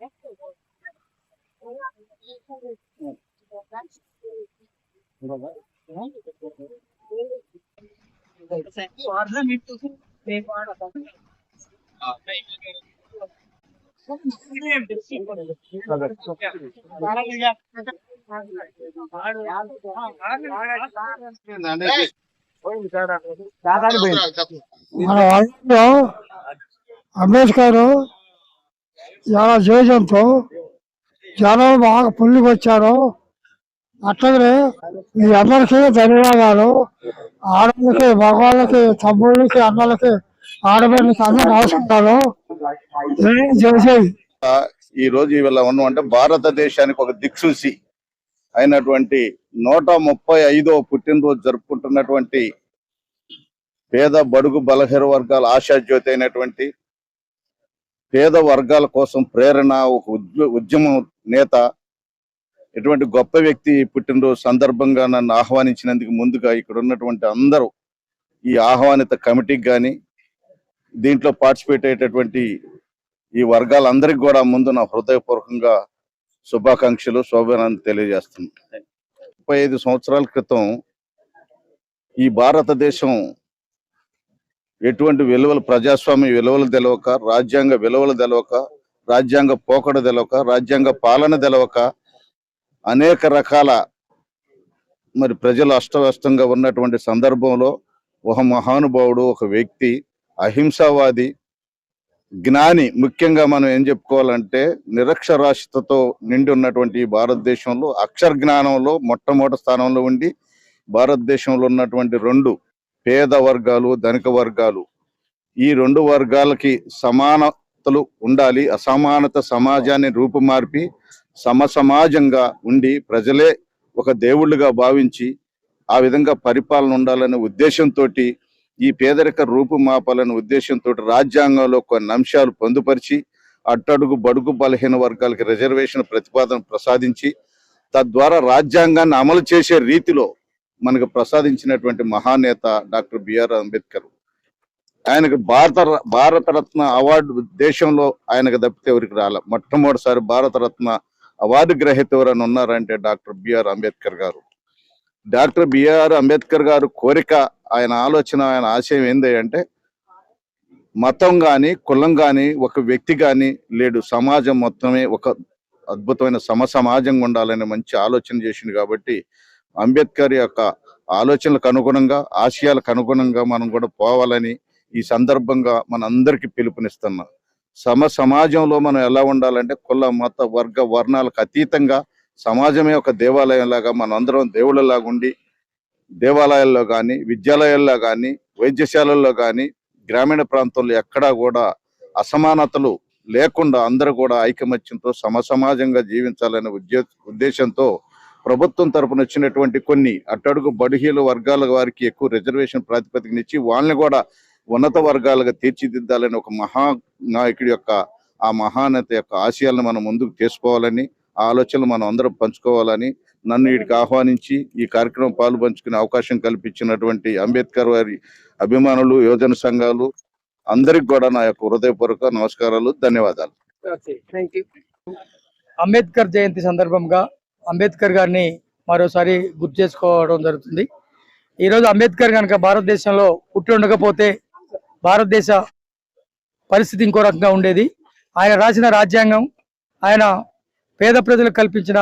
మన వాళ్ళలో అంబేద్కర్ చాలా జయంతో జనం బాగా పుల్లికి వచ్చారు. అట్లాగే మీ అందరికీ ధన్యవాదాలు. ఆడవాళ్ళకి, మగవాళ్ళకి, తమ్ముళ్ళకి, అన్నలకి, ఆడపిల్లలకి అందరూ నమస్కారాలు. జయసేయి. ఈ రోజు ఇవాళ ఉన్నామంటే భారతదేశానికి ఒక దిక్సూచి అయినటువంటి 135వ పుట్టినరోజు జరుపుకుంటున్నటువంటి పేద బడుగు బలహీన వర్గాల ఆశాజ్యోతి అయినటువంటి పేద వర్గాల కోసం ప్రేరణ, ఒక ఉద్యమ నేత, ఇటువంటి గొప్ప వ్యక్తి పుట్టినరోజు సందర్భంగా నన్ను ఆహ్వానించినందుకు ముందుగా ఇక్కడ ఉన్నటువంటి అందరూ ఈ ఆహ్వానిత కమిటీకి కానీ దీంట్లో పార్టిసిపేట్ అయ్యేటటువంటి ఈ వర్గాలందరికీ కూడా ముందు నా హృదయపూర్వకంగా శుభాకాంక్షలు, శోభనాన్ని తెలియజేస్తున్నాను. 35 సంవత్సరాల క్రితం ఈ భారతదేశం ఎటువంటి విలువలు, ప్రజాస్వామ్య విలువలు తెలవక, రాజ్యాంగ విలువలు తెలవక, రాజ్యాంగ పోకడ తెలవక, రాజ్యాంగ పాలన తెలవక అనేక రకాల మరి ప్రజలు అస్తవ్యస్తంగా ఉన్నటువంటి సందర్భంలో ఒక మహానుభావుడు, ఒక వ్యక్తి, అహింసావాది, జ్ఞాని, ముఖ్యంగా మనం ఏం చెప్పుకోవాలంటే నిరక్షరాస్యతతో నిండి ఉన్నటువంటి ఈ భారతదేశంలో అక్షర జ్ఞానంలో మొట్టమొదటి స్థానంలో ఉండి భారతదేశంలో ఉన్నటువంటి 2 పేద వర్గాలు, ధనిక వర్గాలు, ఈ 2 వర్గాలకి సమానతలు ఉండాలి, అసమానత సమాజాన్ని రూపుమార్పి సమాజంగా ఉండి ప్రజలే ఒక దేవుళ్ళుగా భావించి ఆ విధంగా పరిపాలన ఉండాలనే ఉద్దేశంతో, ఈ పేదరిక రూపుమాపాలనే ఉద్దేశంతో రాజ్యాంగంలో కొన్ని అంశాలు పొందుపరిచి అట్టడుగు బడుగు బలహీన వర్గాలకి రిజర్వేషన్ ప్రతిపాదన ప్రసాదించి తద్వారా రాజ్యాంగాన్ని అమలు చేసే రీతిలో మనకు ప్రసాదించినటువంటి మహానేత డాక్టర్ బిఆర్ అంబేద్కర్. ఆయనకు భారతరత్న అవార్డు దేశంలో ఆయనకు తప్పితే ఎవరికి రాలే. మొట్టమొదటిసారి భారతరత్న అవార్డు గ్రహీత ఎవరైనా ఉన్నారంటే డాక్టర్ బిఆర్ అంబేద్కర్ గారు. డాక్టర్ బిఆర్ అంబేద్కర్ గారు కోరిక, ఆయన ఆలోచన, ఆయన ఆశయం ఏంది అంటే మతం కానీ, కులం కానీ, ఒక వ్యక్తి కానీ లేడు, సమాజం మొత్తమే ఒక అద్భుతమైన సమాజంగా ఉండాలని మంచి ఆలోచన చేసింది. కాబట్టి అంబేద్కర్ యొక్క ఆలోచనలకు అనుగుణంగా, ఆశయాలకు అనుగుణంగా మనం కూడా పోవాలని ఈ సందర్భంగా మన అందరికీ పిలుపునిస్తున్నాం. సమాజంలో మనం ఎలా ఉండాలంటే కుల, మత, వర్గ, వర్ణాలకు అతీతంగా సమాజమే ఒక దేవాలయంలాగా మనం అందరం దేవుళ్ళలాగా ఉండి దేవాలయాల్లో కానీ, విద్యాలయాల్లో కానీ, వైద్యశాలల్లో కానీ, గ్రామీణ ప్రాంతంలో ఎక్కడా కూడా అసమానతలు లేకుండా అందరూ కూడా ఐకమత్యంతో సమాజంగా జీవించాలనే ఉద్దేశంతో ప్రభుత్వం తరపున వచ్చినటువంటి కొన్ని అట్టడుగు బడుహీన వర్గాల వారికి ఎక్కువ రిజర్వేషన్ ప్రాతిపదికనిచ్చి వాళ్ళని కూడా ఉన్నత వర్గాలుగా తీర్చిదిద్దాలని ఒక మహానాయకుడి యొక్క, ఆ మహానేత యొక్క ఆశయాలను మనం ముందుకు తీసుకోవాలని, ఆ ఆలోచనలు మనం అందరం పంచుకోవాలని నన్ను వీడికి ఆహ్వానించి ఈ కార్యక్రమం పాలు పంచుకునే అవకాశం కల్పించినటువంటి అంబేద్కర్ వారి అభిమానులు, యువజన సంఘాలు అందరికి కూడా నా యొక్క హృదయపూర్వక నమస్కారాలు, ధన్యవాదాలు. అంబేద్కర్ జయంతి సందర్భంగా అంబేద్కర్ గారిని మరోసారి గుర్తు చేసుకోవడం జరుగుతుంది. ఈరోజు అంబేద్కర్ కనుక భారతదేశంలో పుట్టి ఉండకపోతే భారతదేశ పరిస్థితి ఇంకో రకంగా ఉండేది. ఆయన రాసిన రాజ్యాంగం, ఆయన పేద ప్రజలకు కల్పించిన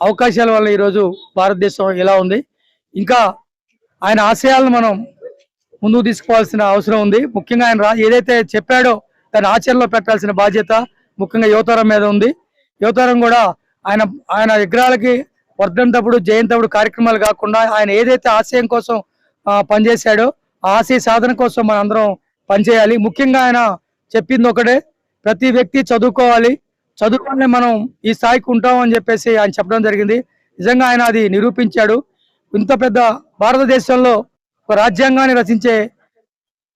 అవకాశాల వల్ల ఈరోజు భారతదేశం ఎలా ఉంది. ఇంకా ఆయన ఆశయాలను మనం ముందుకు తీసుకోవాల్సిన అవసరం ఉంది. ముఖ్యంగా ఆయన ఏదైతే చెప్పాడో దాన్ని ఆచరణలో పెట్టాల్సిన బాధ్యత ముఖ్యంగా యువతరం మీద ఉంది. యువతరం కూడా ఆయన విగ్రహాలకి వర్ధంతప్పుడు, జయంతప్పుడు కార్యక్రమాలు కాకుండా ఆయన ఏదైతే ఆశయం కోసం పనిచేశాడో ఆ ఆశయ సాధన కోసం మనం అందరం పనిచేయాలి. ముఖ్యంగా ఆయన చెప్పింది ఒకటే, ప్రతి వ్యక్తి చదువుకోవాలి, చదువుకోవాలని మనం ఈ స్థాయికి ఉంటాం అని చెప్పేసి ఆయన చెప్పడం జరిగింది. నిజంగా ఆయన అది నిరూపించాడు. ఇంత పెద్ద భారతదేశంలో ఒక రాజ్యాంగాన్ని రచించే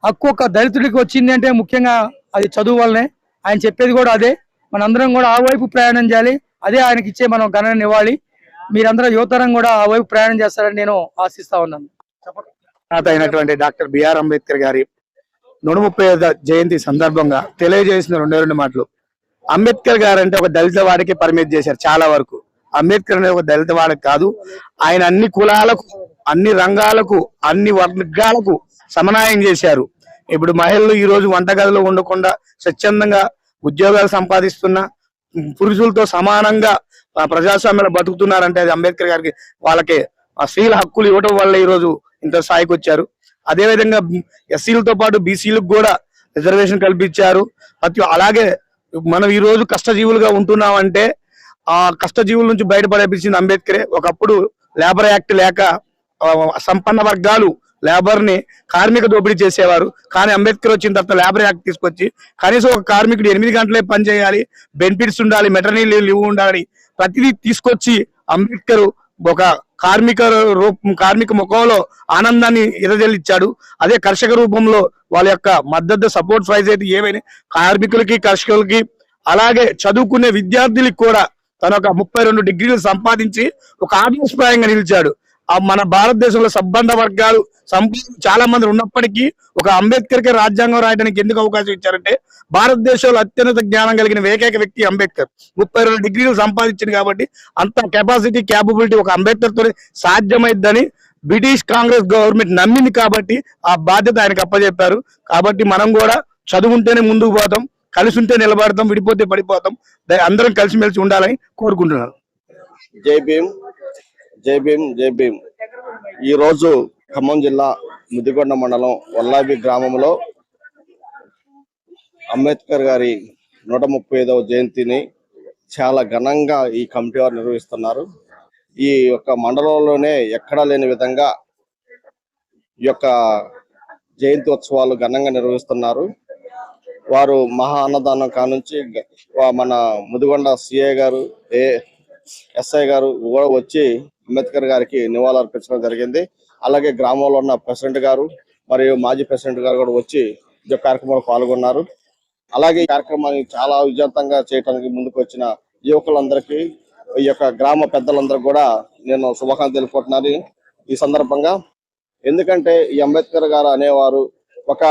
హక్కు ఒక దళితుడికి వచ్చింది అంటే ముఖ్యంగా అది చదువు వల్లనే. ఆయన చెప్పేది కూడా అదే. మనందరం కూడా ఆ వైపు ప్రయాణం చేయాలి. అదే ఆయనకి ఇచ్చే మనం గణన ఇవ్వాలి. మీరందరూ యువతరం కూడా ఆ వైపు ప్రయాణం చేస్తారని నేను ఆశిస్తా ఉన్నాను. అయినటువంటి డాక్టర్ బిఆర్ అంబేద్కర్ గారి 135వ జయంతి సందర్భంగా తెలియజేసిన 2 మాటలు. అంబేద్కర్ గారు అంటే ఒక దళిత వాడికి పరిమితి చేశారు చాలా వరకు. అంబేద్కర్ అనేది ఒక దళిత వాడికి కాదు, ఆయన అన్ని కులాలకు, అన్ని రంగాలకు, అన్ని వర్గాలకు సమన్వయం చేశారు. ఇప్పుడు మహిళలు ఈ రోజు వంటగదిలో ఉండకుండా స్వచ్ఛందంగా ఉద్యోగాలు సంపాదిస్తున్న, పురుషులతో సమానంగా ప్రజాస్వామ్యంలో బతుకుతున్నారంటే అది అంబేద్కర్ గారికి, వాళ్ళకి ఆ స్త్రీల హక్కులు ఇవ్వడం వల్ల ఈ రోజు ఇంత స్థాయికి వచ్చారు. అదే విధంగా ఎస్సీలతో పాటు బీసీలకు కూడా రిజర్వేషన్ కల్పించారు. అలాగే మనం ఈ రోజు కష్టజీవులుగా ఉంటున్నామంటే ఆ కష్టజీవుల నుంచి బయటపడేపించింది అంబేద్కరే. ఒకప్పుడు లేబర్ యాక్ట్ లేక సంపన్న వర్గాలు లేబర్ ని కార్మిక దోపిడీ చేసేవారు. కానీ అంబేద్కర్ వచ్చిన తర్వాత లేబర్ యాక్ట్ తీసుకొచ్చి కనీసం ఒక కార్మికుడు 8 గంటలే పని చేయాలి, బెనిఫిట్స్ ఉండాలి, మెటర్నిటీ లీవ్ ఉండాలి, ప్రతిదీ తీసుకొచ్చి అంబేద్కర్ ఒక కార్మిక ముఖంలో ఆనందాన్ని ఎదజల్లిచ్చాడు. అదే కర్షక రూపంలో వాళ్ళ యొక్క మద్దతు సపోర్ట్ ప్రైజ్ అయితే ఏమైనా కార్మికులకి, కర్షకులకి, అలాగే చదువుకునే విద్యార్థులకి కూడా తన ఒక 32 డిగ్రీలు సంపాదించి ఒక ఆదర్శప్రాయంగా నిలిచాడు. మన భారతదేశంలో సబ్బండ వర్గాలు చాలా మంది ఉన్నప్పటికీ ఒక అంబేద్కర్ కి రాజ్యాంగం రాయడానికి ఎందుకు అవకాశం ఇచ్చారంటే భారతదేశంలో అత్యున్నత జ్ఞానం కలిగిన ఏకైక వ్యక్తి అంబేద్కర్. 32 డిగ్రీలు సంపాదించింది కాబట్టి అంత కెపాసిటీ, క్యాపబిలిటీ ఒక అంబేద్కర్ తోనే సాధ్యమైద్దని బ్రిటిష్ కాంగ్రెస్ గవర్నమెంట్ నమ్మింది కాబట్టి ఆ బాధ్యత ఆయనకు అప్పచెప్పారు. కాబట్టి మనం కూడా చదువుంటేనే ముందుకు పోతాం, కలిసి ఉంటే నిలబడతాం, విడిపోతే పడిపోతాం. అందరం కలిసిమెలిసి ఉండాలని కోరుకుంటున్నాను. జై భీమ్, జై భీమ్, జై భీమ్. ఈ రోజు ఖమ్మం జిల్లా ముదిగొండ మండలం వల్లాబి గ్రామంలో అంబేద్కర్ గారి 135వ జయంతిని చాలా ఘనంగా ఈ కమిటీ వారు నిర్వహిస్తున్నారు. ఈ యొక్క మండలంలోనే ఎక్కడా లేని విధంగా ఈ యొక్క జయంతి ఉత్సవాలు ఘనంగా నిర్వహిస్తున్నారు. వారు మహా అన్నదానం కానుంచి మన ముదిగొండ సిఐ గారు, ఎస్ఐ గారు కూడా వచ్చి అంబేద్కర్ గారికి నివాళులు అర్పించడం జరిగింది. అలాగే గ్రామంలో ఉన్న ప్రెసిడెంట్ గారు మరియు మాజీ ప్రెసిడెంట్ గారు కూడా వచ్చి ఈ కార్యక్రమంలో పాల్గొన్నారు. అలాగే ఈ కార్యక్రమాన్ని చాలా విజయవంతంగా చేయడానికి ముందుకు వచ్చిన యువకులందరికీ, ఈ యొక్క గ్రామ పెద్దలందరూ కూడా నేను శుభాకాంక్షలు తెలుపుకుంటున్నాను ఈ సందర్భంగా. ఎందుకంటే ఈ అంబేద్కర్ గారు అనేవారు ఒక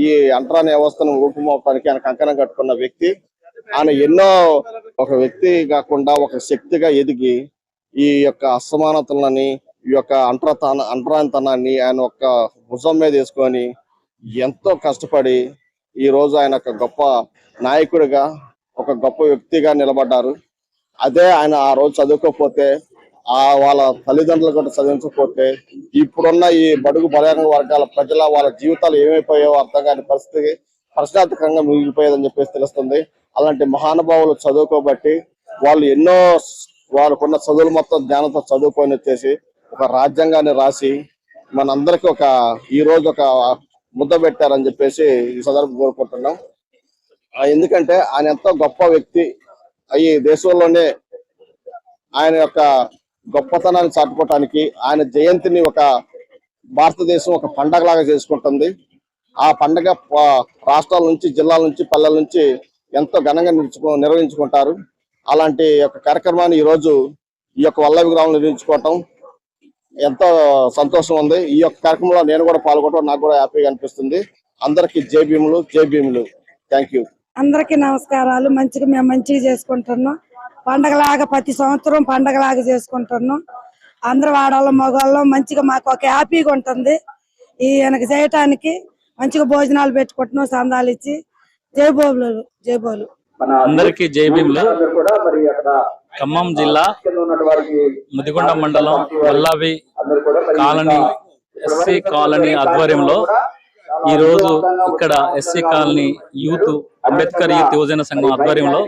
ఈ అంటరాని వ్యవస్థను రూపుమాపడానికి ఆయన కంకణం కట్టుకున్న వ్యక్తి. ఆయన ఎన్నో ఒక వ్యక్తి కాకుండా ఒక శక్తిగా ఎదిగి ఈ యొక్క అసమానతలని, ఈ యొక్క అంటరానితనాన్ని ఆయన ఒక భుజం మీద వేసుకొని ఎంతో కష్టపడి ఈ రోజు ఆయన ఒక గొప్ప నాయకుడిగా, ఒక గొప్ప వ్యక్తిగా నిలబడ్డారు. అదే ఆయన ఆ రోజు చదువుకోకపోతే, వాళ్ళ తల్లిదండ్రులు కూడా చదివించకపోతే ఇప్పుడున్న ఈ బడుగు బలహీన వర్గాల ప్రజల వాళ్ళ జీవితాలు ఏమైపోయాయో అర్థం కాని పరిస్థితి ప్రశ్నార్థకంగా మిగిలిపోయేదని చెప్పేసి తెలుస్తుంది. అలాంటి మహానుభావులు చదువుకోబట్టి వాళ్ళకున్న చదువులు మొత్తం జ్ఞానంతో చదువుకొని వచ్చేసి ఒక రాజ్యాంగాన్ని రాసి మనందరికి ఈ రోజు ఒక ముద్ద పెట్టారని చెప్పేసి ఈ సందర్భం కోరుకుంటున్నాం. ఎందుకంటే ఆయన ఎంతో గొప్ప వ్యక్తి. ఈ దేశంలోనే ఆయన యొక్క గొప్పతనాన్ని చాటుకోవటానికి ఆయన జయంతిని ఒక భారతదేశం ఒక పండగలాగా చేసుకుంటుంది. ఆ పండగ రాష్ట్రాల నుంచి, జిల్లాల నుంచి, పల్లెల నుంచి ఎంతో ఘనంగా నిర్వహించుకుంటారు. అలాంటి యొక్క కార్యక్రమాన్ని ఈ రోజు ఈ యొక్క వల్లభి గ్రామంలో నిర్వహించుకోవటం ఎంతో సంతోషం ఉంది. ఈ యొక్క కార్యక్రమంలో నేను కూడా పాల్గొనడం నాకు కూడా హ్యాపీగా అనిపిస్తుంది. అందరికి జై భీములు, జై భీములు. Thank you. అందరికి నమస్కారాలు. మేము మంచిగా చేసుకుంటున్నాం. పండగలాగా ప్రతి సంవత్సరం పండగలాగా చేసుకుంటున్నాం. అందరు ఆడవాళ్ళం, మగవాళ్ళం మంచిగా మాకు ఒక హ్యాపీగా ఉంటుంది. ఈ వెనక చేయటానికి మంచిగా భోజనాలు పెట్టుకుంటున్నాం, సందాలు ఇచ్చి. జై బోలు, జై బోలు. అందరికి జై భీములు. ఖమ్మం జిల్లా ముదిగొండ మండలం వల్లావి కాలనీ, ఎస్సీ కాలనీ ఆధ్వర్యంలో ఈ రోజు ఇక్కడ SC colony youth, Ambedkar youth యువజన సంఘం ఆధ్వర్యంలో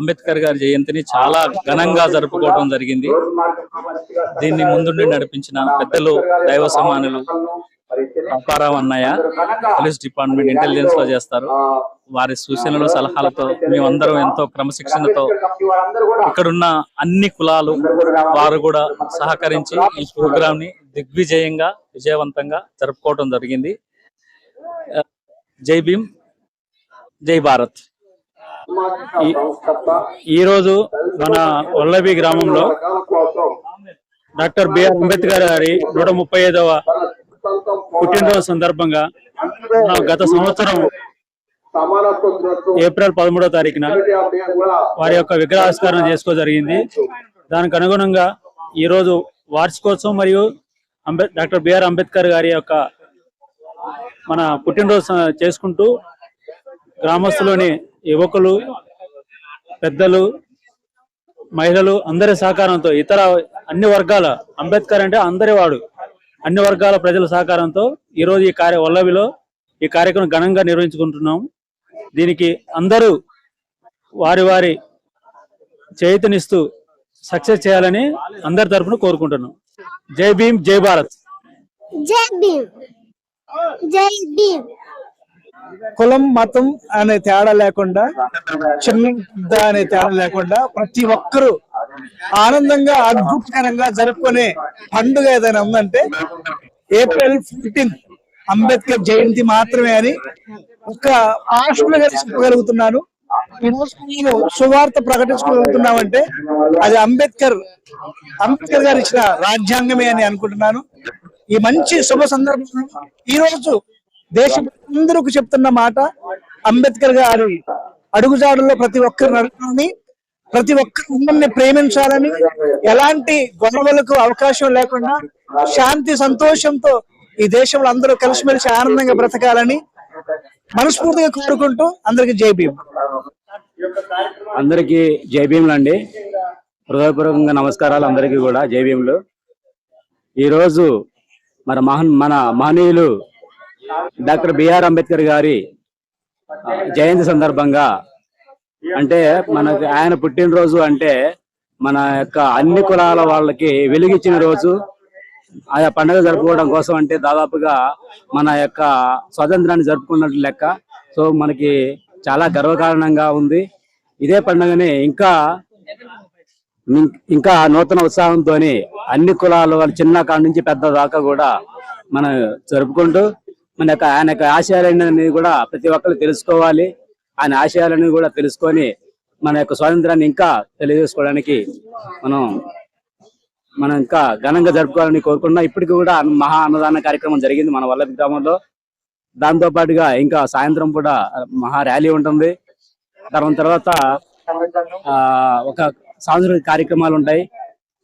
అంబేద్కర్ గారి జయంతిని చాలా ఘనంగా జరుపుకోవడం జరిగింది. దీన్ని ముందుండి నడిపించిన పెద్దలు, దైవ సమానులు అప్పారావు అన్నయ్య, పోలీస్ డిపార్ట్మెంట్ ఇంటెలిజెన్స్ లో చేస్తారు. వారి సూచనలు, సలహాలతో మేమందరం ఎంతో క్రమశిక్షణతో ఇక్కడున్న అన్ని కులాలు వారు కూడా సహకరించి ఈ ప్రోగ్రామ్ ని దిగ్విజయంగా, విజయవంతంగా జరుపుకోవడం జరిగింది. జై భీమ్, జై భారత్. ఈరోజు మన వల్లభి గ్రామంలో డాక్టర్ బిఆర్ అంబేద్కర్ గారి 135వ పుట్టినరోజు సందర్భంగా గత సంవత్సరం ఏప్రిల్ 13వ తారీఖున వారి యొక్క విగ్రహావిష్కరణ చేసుకో జరిగింది. దానికి అనుగుణంగా ఈరోజు వార్షికోత్సవం మరియు డాక్టర్ బిఆర్ అంబేద్కర్ గారి యొక్క మన పుట్టినరోజు చేసుకుంటూ గ్రామస్తులోని యువకులు, పెద్దలు, మహిళలు అందరి సహకారంతో, ఇతర అన్ని వర్గాల, అంబేద్కర్ అంటే అందరి వాడు, అన్ని వర్గాల ప్రజల సహకారంతో ఈరోజు ఈ వల్లవిలో ఈ కార్యక్రమం ఘనంగా నిర్వహించుకుంటున్నాం. దీనికి అందరూ వారి వారి చేయుతనిస్తూ సక్సెస్ చేయాలని అందరి తరఫున కోరుకుంటున్నాం. జై భీమ్, జై భారత్. జై భీమ్, జై భీమ్. కులం మతం అనే తేడా లేకుండా, చిన్న పెద్ద అనే తేడా లేకుండా ప్రతి ఒక్కరూ ఆనందంగా అద్భుతకరంగా జరుపుకునే పండుగ ఏదైనా ఉందంటే ఏప్రిల్ 14 అంబేద్కర్ జయంతి మాత్రమే అని ఒక ఆశలుగా చెప్పగలుగుతున్నాను. ఈ రోజు నేను సువార్త ప్రకటించుకోగలుగుతున్నామంటే అది అంబేద్కర్ గారు ఇచ్చిన రాజ్యాంగమే అని అనుకుంటున్నాను. ఈ మంచి శుభ సందర్భంలో ఈ రోజు దేశం అందరికి చెప్తున్న మాట, అంబేద్కర్ గారి అడుగుజాడల్లో ప్రతి ఒక్కరు నడవాలని, ప్రతి ఒక్కరు అందరిని ప్రేమించాలని, ఎలాంటి గొడవలకు అవకాశం లేకుండా శాంతి సంతోషంతో ఈ దేశంలో అందరూ కలిసిమెలిసి ఆనందంగా బ్రతకాలని మనస్ఫూర్తిగా కోరుకుంటూ అందరికి జై భీమ్. అందరికీ జై భీములు అండి. హృదయపూర్వకంగా నమస్కారాలు అందరికీ కూడా జై భీములు. ఈరోజు మన మహనీయులు డాక్టర్ బిఆర్ అంబేద్కర్ గారి జయంతి సందర్భంగా, అంటే మనకి ఆయన పుట్టినరోజు అంటే మన యొక్క అన్ని కులాల వాళ్ళకి వెలుగిచ్చిన రోజు. ఆయా పండుగ జరుపుకోవడం కోసం అంటే దాదాపుగా మన యొక్క స్వాతంత్రాన్ని జరుపుకున్నట్లు లెక్క. సో మనకి చాలా గర్వకారణంగా ఉంది. ఇదే పండుగని ఇంకా నూతన ఉత్సాహంతో అన్ని కులాల వాళ్ళు చిన్న కాడ నుంచి పెద్ద దాకా కూడా మనం జరుపుకుంటూ ఆయన యొక్క ఆశయాలన్నీ కూడా ప్రతి ఒక్కరు తెలుసుకోవాలి. ఆయన ఆశయాలను కూడా తెలుసుకొని మన యొక్క స్వాతంత్రాన్ని ఇంకా తెలియజేసుకోవడానికి మనం ఇంకా ఘనంగా జరుపుకోవాలని కోరుకున్నాం. ఇప్పటికి కూడా మహా అన్నదాన కార్యక్రమం జరిగింది మన వల్లభి గ్రామంలో. దాంతో పాటుగా ఇంకా సాయంత్రం కూడా మహా ర్యాలీ ఉంటుంది. తర్వాత ఒక సాంస్కృతిక కార్యక్రమాలు ఉంటాయి.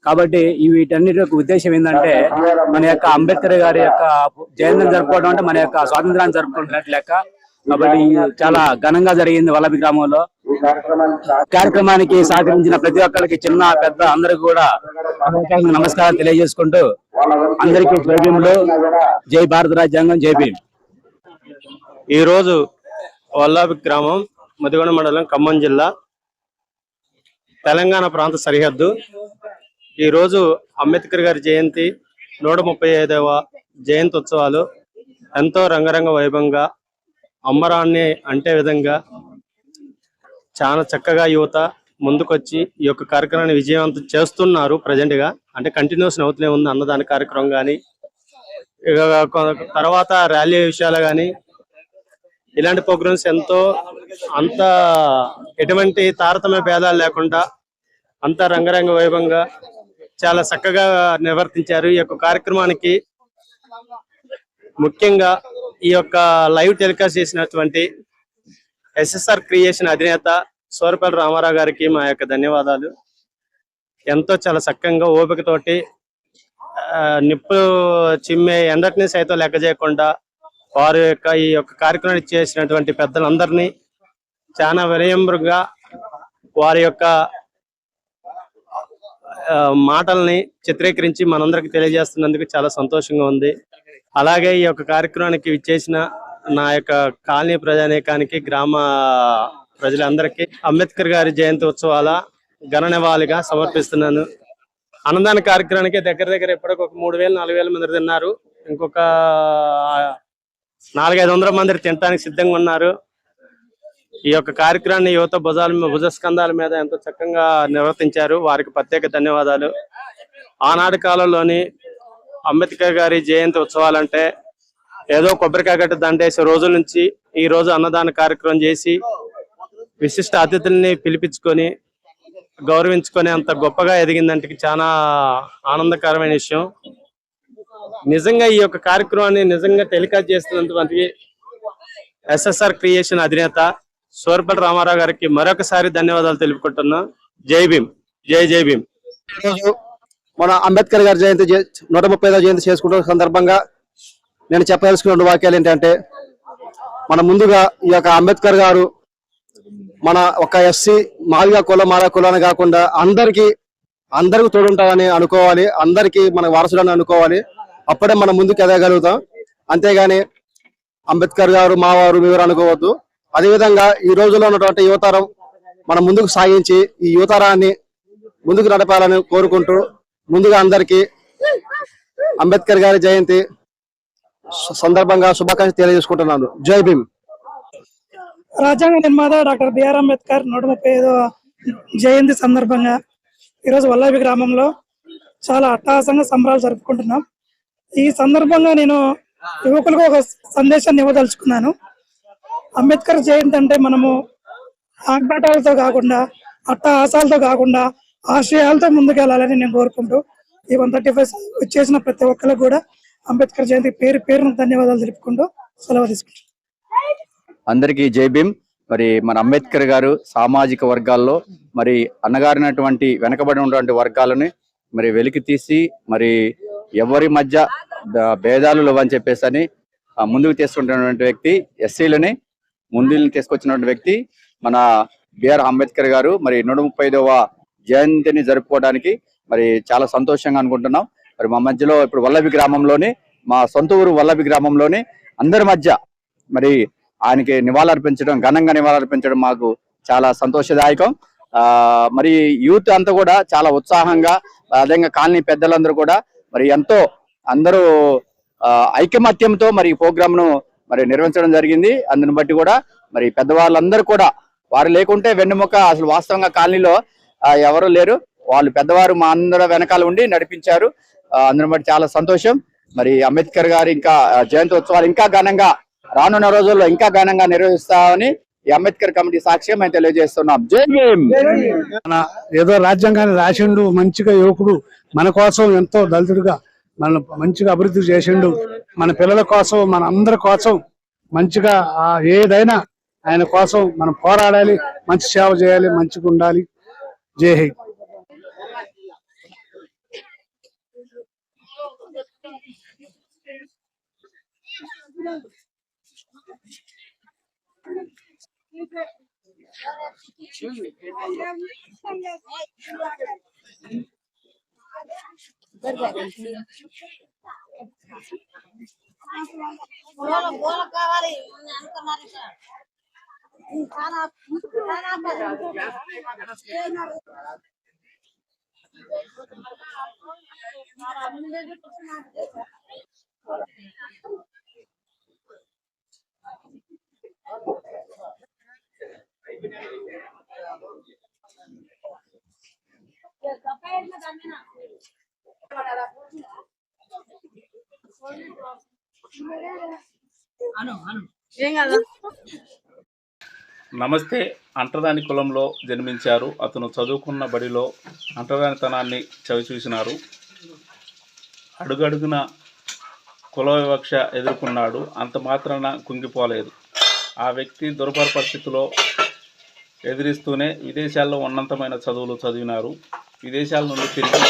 కాబట్టి వీటన్నిటి యొక్క ఉద్దేశం ఏంటంటే మన యొక్క అంబేద్కర్ గారి యొక్క జయంతిని జరుపుకోవడం అంటే మన యొక్క స్వాతంత్రాన్ని జరుపుకుంటున్నట్లు లెక్క. కాబట్టి చాలా ఘనంగా జరిగింది వల్లభి గ్రామంలో. కార్యక్రమానికి సహకరించిన ప్రతి ఒక్కరికి, చిన్న పెద్ద అందరికి కూడా నమస్కారం తెలియజేసుకుంటూ అందరికీ జై భీములు, జై భారత రాజ్యాంగం, జై భీమ్. ఈ రోజు వల్లభి గ్రామం, ముదిగొండ మండలం, ఖమ్మం జిల్లా, తెలంగాణ ప్రాంత సరిహద్దు. ఈ రోజు అంబేద్కర్ గారి జయంతి 135వ జయంతి ఉత్సవాలు ఎంతో రంగరంగ వైభవంగా, అంబరాన్ని అంటే విధంగా చాలా చక్కగా యువత ముందుకొచ్చి ఈ యొక్క కార్యక్రమాన్ని విజయవంతం చేస్తున్నారు. ప్రజెంట్ గా అంటే కంటిన్యూషన్ అవుతూనే ఉంది. అన్నదాన కార్యక్రమం కానీ, తర్వాత ర్యాలీ విషయాలు కానీ, ఇలాంటి ప్రోగ్రామ్స్ అంత ఎటువంటి తారతమ్య భేదాలు లేకుండా అంత రంగరంగ వైభవంగా చాలా చక్కగా నిర్వర్తించారు. ఈ యొక్క కార్యక్రమానికి ముఖ్యంగా ఈ యొక్క లైవ్ టెలికాస్ట్ చేసినటువంటి ఎస్ఎస్ఆర్ క్రియేషన్ అధినేత సోరపల్లి రామారావు గారికి మా యొక్క ధన్యవాదాలు. ఎంతో చాలా చక్కగా ఓపికతోటి నిప్పు చిమ్మే ఎండటిని సైతం లెక్క చేయకుండా వారి యొక్క ఈ యొక్క కార్యక్రమాన్ని చేసినటువంటి పెద్దలందరినీ చాలా వినమ్రంగా వారి యొక్క మాటల్ని చిత్రీకరించి మనందరికి తెలియజేస్తున్నందుకు చాలా సంతోషంగా ఉంది. అలాగే ఈ యొక్క కార్యక్రమానికి విచ్చేసిన నా యొక్క కాలనీ ప్రజానీకానికి, గ్రామ ప్రజలందరికీ అంబేద్కర్ గారి జయంతి ఉత్సవాల ఘన నివాళిగా సమర్పిస్తున్నాను. అన్నదాన కార్యక్రమానికి దగ్గర ఇప్పటికి ఒక 3000-4000 మంది తిన్నారు. ఇంకొక 400-500 మంది తినడానికి సిద్ధంగా ఉన్నారు. ఈ యొక్క కార్యక్రమాన్ని యువత భుజస్కంధాల మీద ఎంతో చక్కగా నిర్వర్తించారు. వారికి ప్రత్యేక ధన్యవాదాలు. ఆనాటి కాలంలోని అంబేద్కర్ గారి జయంతి ఉత్సవాలంటే ఏదో కొబ్బరికాయ గట్ట దండేసే రోజుల నుంచి ఈ రోజు అన్నదాన కార్యక్రమం చేసి విశిష్ట అతిథుల్ని పిలిపించుకొని గౌరవించుకొని అంత గొప్పగా ఎదిగిందంటే చాలా ఆనందకరమైన విషయం. నిజంగా ఈ యొక్క కార్యక్రమాన్ని నిజంగా టెలికాస్ట్ చేస్తున్నందుకు ఎస్ఎస్ఆర్ క్రియేషన్ అధినేత సోర్పల్లి రామారావు గారికి మరొకసారి ధన్యవాదాలు తెలుపుకుంటున్నాం. జై భీమ్, జై భీమ్. ఈరోజు మన అంబేద్కర్ గారి జయంతి 135వ జయంతి చేసుకుంటున్న సందర్భంగా నేను చెప్పదలుచుకున్న 2 వాక్యాలు ఏంటంటే, మన ముందుగా ఈ యొక్క అంబేద్కర్ గారు మన ఒక ఎస్సీ మాదిగా కులం మాలా కులాన్ని కాకుండా అందరికీ తోడుంటారని అనుకోవాలి, అందరికీ మన వారసులని అనుకోవాలి. అప్పుడే మనం ముందుకు ఎదగలుగుతాం. అంతేగాని అంబేద్కర్ గారు మావారు మీవారు అనుకోవద్దు. అదేవిధంగా ఈ రోజుల్లో ఉన్నటువంటి యువతరం మనం ముందుకు సాగించి ఈ యువతరాన్ని ముందుకు నడపాలని కోరుకుంటూ ముందుగా అందరికీ అంబేద్కర్ గారి జయంతి సందర్భంగా శుభాకాంక్షలు తెలియజేసుకుంటున్నాను. జై భీమ్. రాజ్యాంగ నిర్మాత డాక్టర్ బిఆర్ అంబేద్కర్ 135వ జయంతి సందర్భంగా ఈరోజు వల్లాభి గ్రామంలో చాలా అట్టహాసంగా సంబరాలు జరుపుకుంటున్నాం. ఈ సందర్భంగా నేను యువకులకు ఒక సందేశాన్ని ఇవ్వదలుచుకున్నాను. అంబేద్కర్ జయంతి అంటే మనము ఆర్భాటాలతో కాకుండా, అట్టహాసాలతో కాకుండా, ఆశయాలతో ముందుకెళ్లాలని నేను కోరుకుంటూ ఈ 135 వచ్చేసిన ప్రతి ఒక్కరికి కూడా అంబేద్కర్ జయంతి పేరున ధన్యవాదాలు తెలుపుకుంటూ సెలవు తీసుకుంటాను. అందరికీ జై భీమ్. మరి మన అంబేద్కర్ గారు సామాజిక వర్గాల్లో మరి అన్నగారినటువంటి వెనకబడి ఉన్నటువంటి వర్గాలని మరి వెలికి తీసి మరి ఎవరి మధ్య భేదాలు లేవని చెప్పేసి అని ముందుకు తీసుకుంటున్నటువంటి వ్యక్తి, ఎస్సీలని ముందుకు తీసుకొచ్చినటువంటి వ్యక్తి మన బిఆర్ అంబేద్కర్ గారు. మరి 135వ జయంతిని జరుపుకోవడానికి మరి చాలా సంతోషంగా అనుకుంటున్నాం. మరి మా మధ్యలో ఇప్పుడు వల్లభి గ్రామంలోని, మా సొంత ఊరు వల్లభి గ్రామంలోని అందరి మధ్య మరి ఆయనకి ఘనంగా నివాళులర్పించడం మాకు చాలా సంతోషదాయకం. మరి యూత్ అంతా కూడా చాలా ఉత్సాహంగా, అదేవిధంగా కాలనీ పెద్దలందరూ కూడా మరి ఎంతో అందరూ ఐకమత్యంతో మరి ఈ ప్రోగ్రామ్ ను మరి నిర్వహించడం జరిగింది. అందుని బట్టి కూడా మరి పెద్దవాళ్ళందరూ కూడా, వారు లేకుంటే వెన్నెముక అసలు వాస్తవంగా కాలనీలో ఎవరు లేరు, వాళ్ళు పెద్దవారు మా అందరూ వెనకాల ఉండి నడిపించారు. అందుని బట్టి చాలా సంతోషం. మరి అంబేద్కర్ గారి ఇంకా జయంతి ఉత్సవాలు ఇంకా ఘనంగా రానున్న రోజుల్లో ఇంకా ఘనంగా నిర్వహిస్తామని ఈ అంబేద్కర్ కమిటీ సాక్ష్యం మేము తెలియజేస్తున్నాం. జై భీమ్. ఏదో రాజ్యాంగాన్ని రాసిండు, మంచిగా యువకుడు మన కోసం ఎంతో దళితుడిగా మన మంచిగా అభివృద్ధి చేసిండు. మన పిల్లల కోసం, మన అందరి కోసం మంచిగా ఏదైనా ఆయన కోసం మనం పోరాడాలి, మంచి సేవ చేయాలి, మంచిగా ఉండాలి. జై హింద్. నమస్తే. అంటరాని కులంలో జన్మించారు. అతను చదువుకున్న బడిలో అంటరానితనాన్ని చవిచూసినారు. అడుగడుగున కుల వివక్ష ఎదుర్కొన్నాడు. అంత మాత్రాన కుంగిపోలేదు. ఆ వ్యక్తి దుర్భర పరిస్థితిలో ఎదిరిస్తూనే విదేశాల్లో ఉన్నతమైన చదువులు చదివినారు. విదేశాల నుండి తిరిగి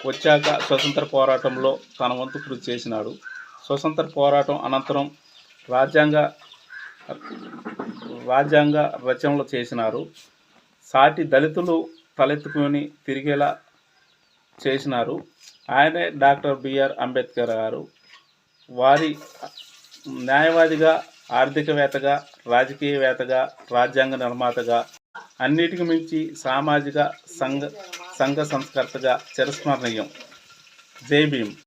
వచ్చాక స్వతంత్ర పోరాటంలో తన వంతు కృషి చేసినాడు. స్వతంత్ర పోరాటం అనంతరం రాజ్యాంగ రచనలు చేసినారు. సాటి దళితులు తలెత్తుకొని తిరిగేలా చేసినారు. ఆయనే డాక్టర్ బిఆర్ అంబేద్కర్ గారు. వారి న్యాయవాదిగా, ఆర్థికవేత్తగా, రాజకీయవేత్తగా, రాజ్యాంగ నిర్మాతగా, అన్నిటికి మించి సామాజిక సంఘ సంస్కర్తగా చిరస్మరణీయం. జై భీమ్.